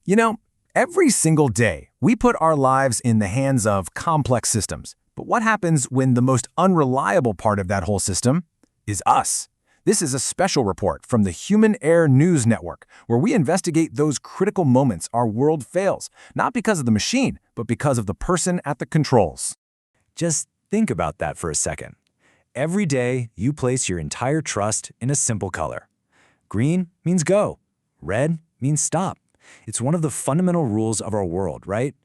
You know, every single day, we put our lives in the hands of complex systems. But what happens when the most unreliable part of that whole system is us? This is a special report from the Human Error News Network, where we investigate those critical moments our world fails, not because of the machine, but because of the person at the controls. Just think about that for a second. Every day, you place your entire trust in a simple color. Green means go. Red means stop. It's one of the fundamental rules of our world, right?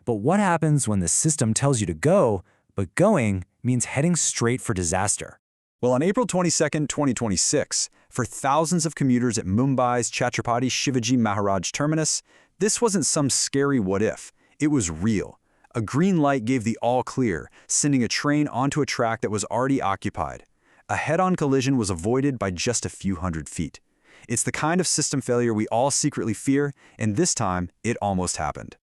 But what happens when the system tells you to go, but going means heading straight for disaster? Well, on April 22, 2026, for thousands of commuters at Mumbai's Chhatrapati Shivaji Maharaj terminus, this wasn't some scary what-if. It was real. A green light gave the all-clear, sending a train onto a track that was already occupied. A head-on collision was avoided by just a few hundred feet. It's the kind of system failure we all secretly fear, and this time, it almost happened.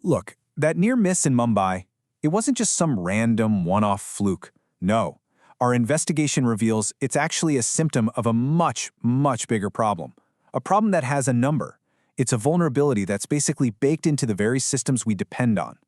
Look, that near miss in Mumbai, it wasn't just some random one-off fluke. No. Our investigation reveals it's actually a symptom of a much, much bigger problem. A problem that has a number. It's a vulnerability that's basically baked into the very systems we depend on.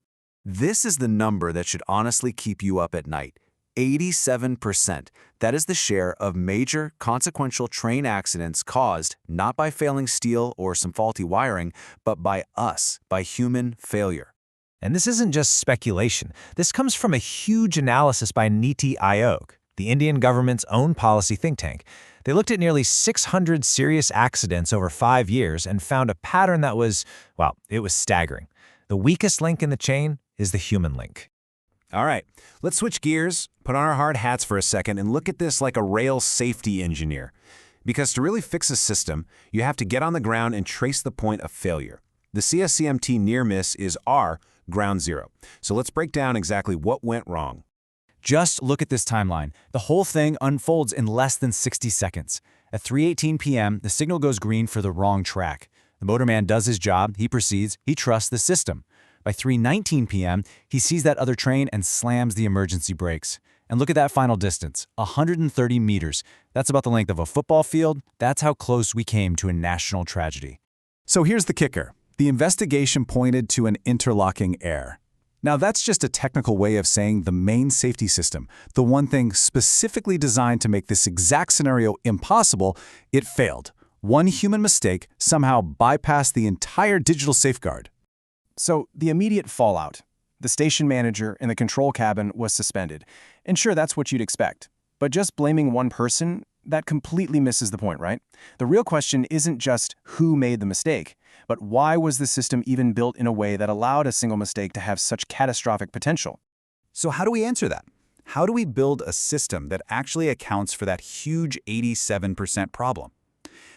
This is the number that should honestly keep you up at night. 87%. That is the share of major, consequential train accidents caused not by failing steel or some faulty wiring, but by us, by human failure. And this isn't just speculation. This comes from a huge analysis by Niti Aayog, the Indian government's own policy think tank. They looked at nearly 600 serious accidents over 5 years and found a pattern that was, well, it was staggering. The weakest link in the chain is the human link. All right, let's switch gears, put on our hard hats for a second, and look at this like a rail safety engineer. Because to really fix a system, you have to get on the ground and trace the point of failure. The CSMT near miss is our ground zero. So let's break down exactly what went wrong. Just look at this timeline. The whole thing unfolds in less than 60 seconds. At 3:18 p.m., the signal goes green for the wrong track. The motorman does his job, he proceeds, he trusts the system. By 3:19 p.m., he sees that other train and slams the emergency brakes. And look at that final distance, 130 meters. That's about the length of a football field. That's how close we came to a national tragedy. So here's the kicker. The investigation pointed to an interlocking error. Now that's just a technical way of saying the main safety system, the one thing specifically designed to make this exact scenario impossible, it failed. One human mistake somehow bypassed the entire digital safeguard. So the immediate fallout. The station manager in the control cabin was suspended. And sure, that's what you'd expect. But just blaming one person, that completely misses the point, right? The real question isn't just who made the mistake, but why was the system even built in a way that allowed a single mistake to have such catastrophic potential? So how do we answer that? How do we build a system that actually accounts for that huge 87% problem?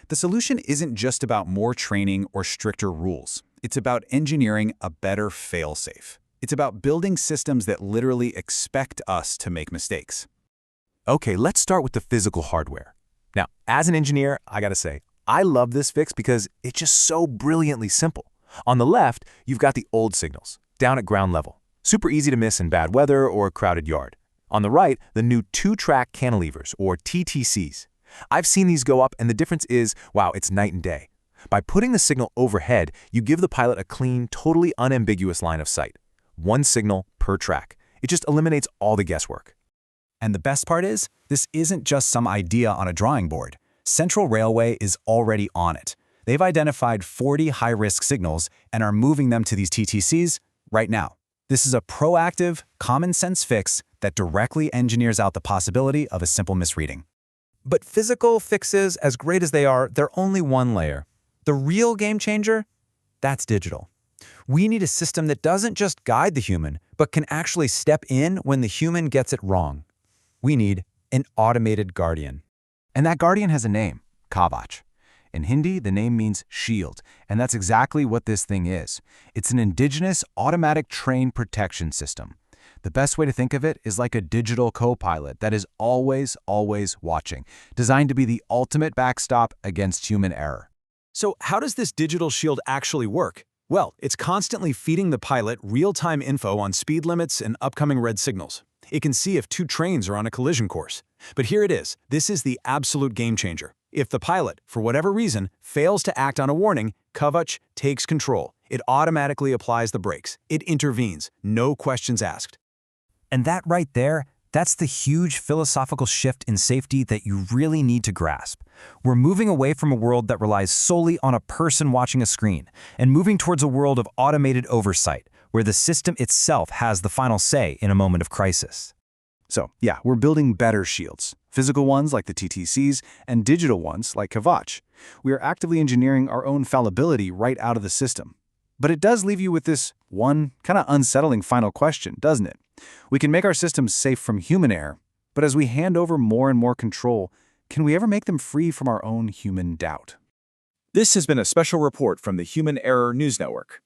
The solution isn't just about more training or stricter rules. It's about engineering a better fail-safe. It's about building systems that literally expect us to make mistakes. Okay, let's start with the physical hardware. Now, as an engineer, I gotta say, I love this fix because it's just so brilliantly simple. On the left, you've got the old signals, down at ground level. Super easy to miss in bad weather or a crowded yard. On the right, the new two-track cantilevers, or TTCs. I've seen these go up, and the difference is, wow, it's night and day. By putting the signal overhead, you give the pilot a clean, totally unambiguous line of sight. One signal per track. It just eliminates all the guesswork. And the best part is, this isn't just some idea on a drawing board. Central Railway is already on it. They've identified 40 high-risk signals and are moving them to these TTCs right now. This is a proactive, common-sense fix that directly engineers out the possibility of a simple misreading. But physical fixes, as great as they are, they're only one layer. The real game changer? That's digital. We need a system that doesn't just guide the human, but can actually step in when the human gets it wrong. We need an automated guardian. And that guardian has a name, Kavach. In Hindi, the name means shield, and that's exactly what this thing is. It's an indigenous automatic train protection system. The best way to think of it is like a digital co-pilot that is always, always watching, designed to be the ultimate backstop against human error. So how does this digital shield actually work? Well, it's constantly feeding the pilot real-time info on speed limits and upcoming red signals. It can see if two trains are on a collision course. But here it is. This is the absolute game changer. If the pilot, for whatever reason, fails to act on a warning, Kavach takes control. It automatically applies the brakes. It intervenes. No questions asked. And that right there, that's the huge philosophical shift in safety that you really need to grasp. We're moving away from a world that relies solely on a person watching a screen and moving towards a world of automated oversight, where the system itself has the final say in a moment of crisis. So, yeah, we're building better shields, physical ones like the TTCs and digital ones like Kavach. We are actively engineering our own fallibility right out of the system. But it does leave you with this one kind of unsettling final question, doesn't it? We can make our systems safe from human error, but as we hand over more and more control, can we ever make them free from our own human doubt? This has been a special report from the Human Error News Network.